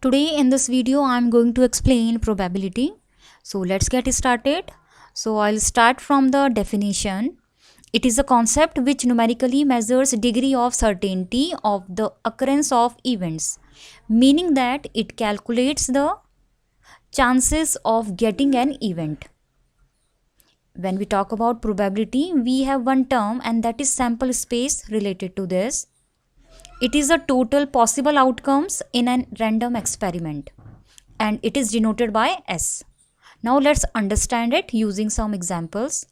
Today in this video I am going to explain probability. So let's get started. So I'll start from the definition. It is a concept which numerically measures degree of certainty of the occurrence of events, meaning that it calculates the chances of getting an event. When we talk about probability, we have one term and that is sample space related to this. It is a total possible outcomes in a random experiment and it is denoted by S. Now let's understand it using some examples.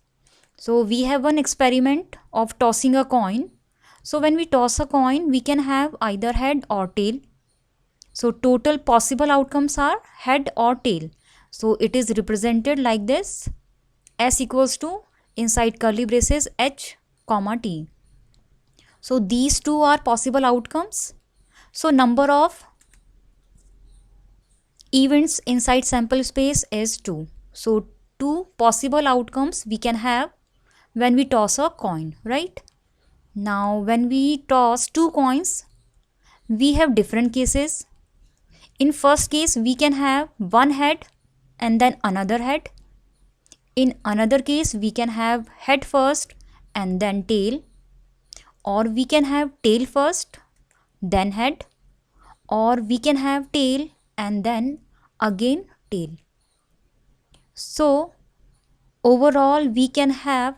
So we have one experiment of tossing a coin. So when we toss a coin, we can have either head or tail. So total possible outcomes are head or tail. So it is represented like this: S equals to inside curly braces H comma T. So these two are possible outcomes. So number of events inside sample space is 2. So 2 possible outcomes we can have when we toss a coin, right? Now when we toss 2 coins, we have different cases. In first case, we can have one head and then another head. In another case, we can have head first and then tail. Or we can have tail first, then head. Or we can have tail and then again tail. So overall we can have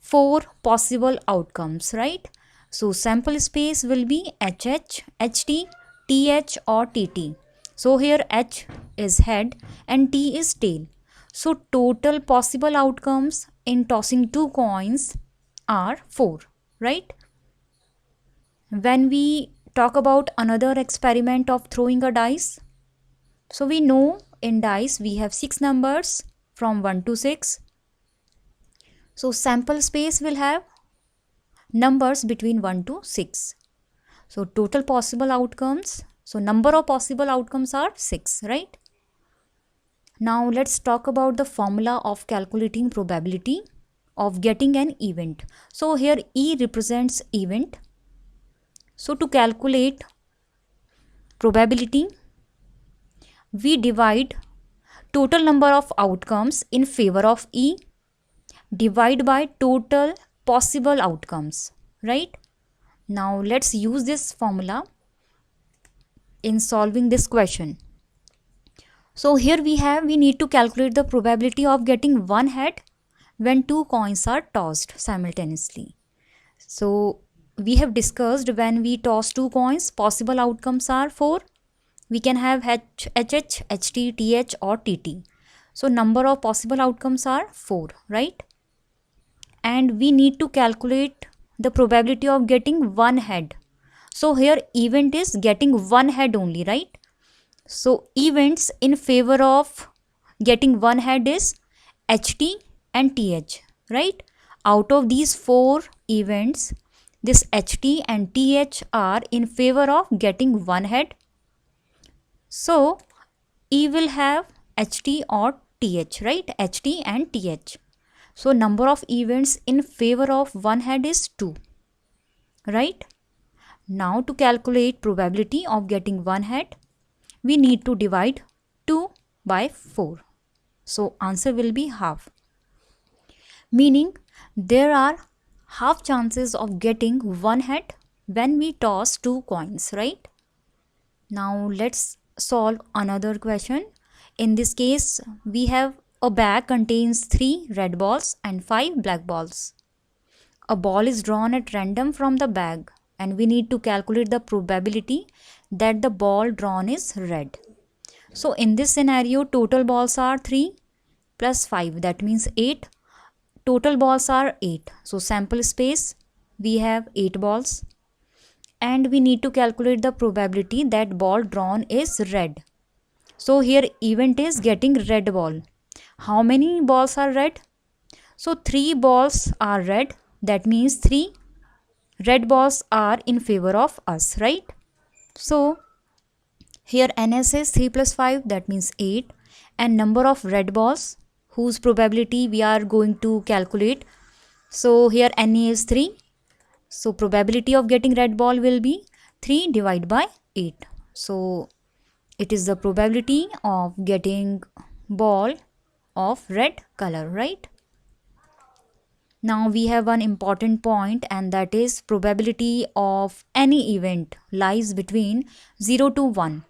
4 possible outcomes, right? So sample space will be HH, HT, TH or TT. So here H is head and T is tail. So total possible outcomes in tossing 2 coins are 4, right? When we talk about another experiment of throwing a dice, so we know in dice we have 6 numbers from 1 to 6. So sample space will have numbers between 1 to 6. So total possible outcomes, so number of possible outcomes are 6, right? Now let's talk about the formula of calculating probability of getting an event. So here E represents event. So to calculate probability, we divide total number of outcomes in favor of E divide by total possible outcomes, right? Now let's use this formula in solving this question. So here we need to calculate the probability of getting one head when 2 coins are tossed simultaneously. So we have discussed when we toss 2 coins, possible outcomes are 4. We can have HH, HT, TH or TT. So number of possible outcomes are 4, right? And we need to calculate the probability of getting one head. So here event is getting one head only, right? So events in favor of getting one head is HT and TH, right? Out of these 4 events, this HT and TH are in favor of getting one head. So E will have HT or TH, right? HT and TH. So number of events in favor of one head is 2, right? Now to calculate probability of getting one head, we need to divide 2 by 4. So answer will be half. Meaning there are half chances of getting one head when we toss 2 coins, right? Now let's solve another question. In this case, we have a bag contains 3 red balls and 5 black balls. A ball is drawn at random from the bag and we need to calculate the probability that the ball drawn is red. So in this scenario, total balls are 3 plus 5, that means 8. Total balls are 8. So sample space, we have 8 balls. And we need to calculate the probability that ball drawn is red. So here event is getting red ball. How many balls are red? So 3 balls are red. That means 3 red balls are in favor of us, right? So here NS is 3 plus 5, that means 8. And number of red balls whose probability we are going to calculate. So here NA is 3. So probability of getting red ball will be 3 divided by 8. So It is the probability of getting ball of red color, right? Now we have one important point, and that is probability of any event lies between 0 to 1.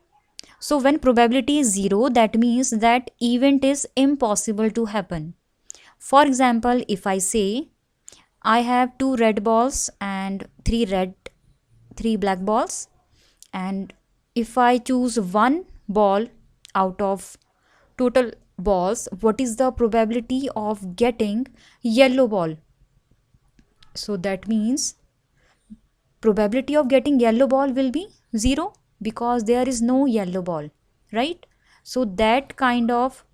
So when probability is 0, that means that event is impossible to happen. For example, if I say I have 2 red balls and 3 black balls, and if I choose one ball out of total balls, what is the probability of getting yellow ball? So that means probability of getting yellow ball will be 0 because there is no yellow ball, right? So that kind of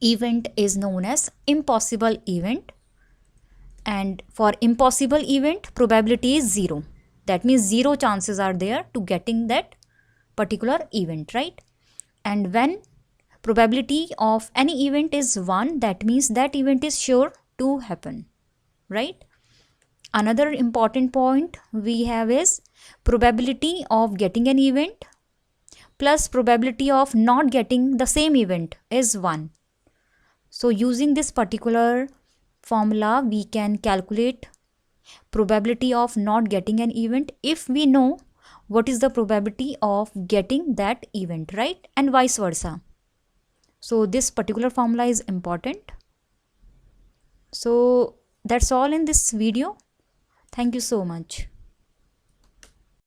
event is known as impossible event, and for impossible event probability is 0. That means 0 chances are there to getting that particular event, right? And when probability of any event is 1, that means that event is sure to happen, right? Another important point we have is probability of getting an event plus probability of not getting the same event is 1. So using this particular formula, we can calculate probability of not getting an event if we know what is the probability of getting that event, right? And vice versa. So this particular formula is important. So that's all in this video. Thank you so much.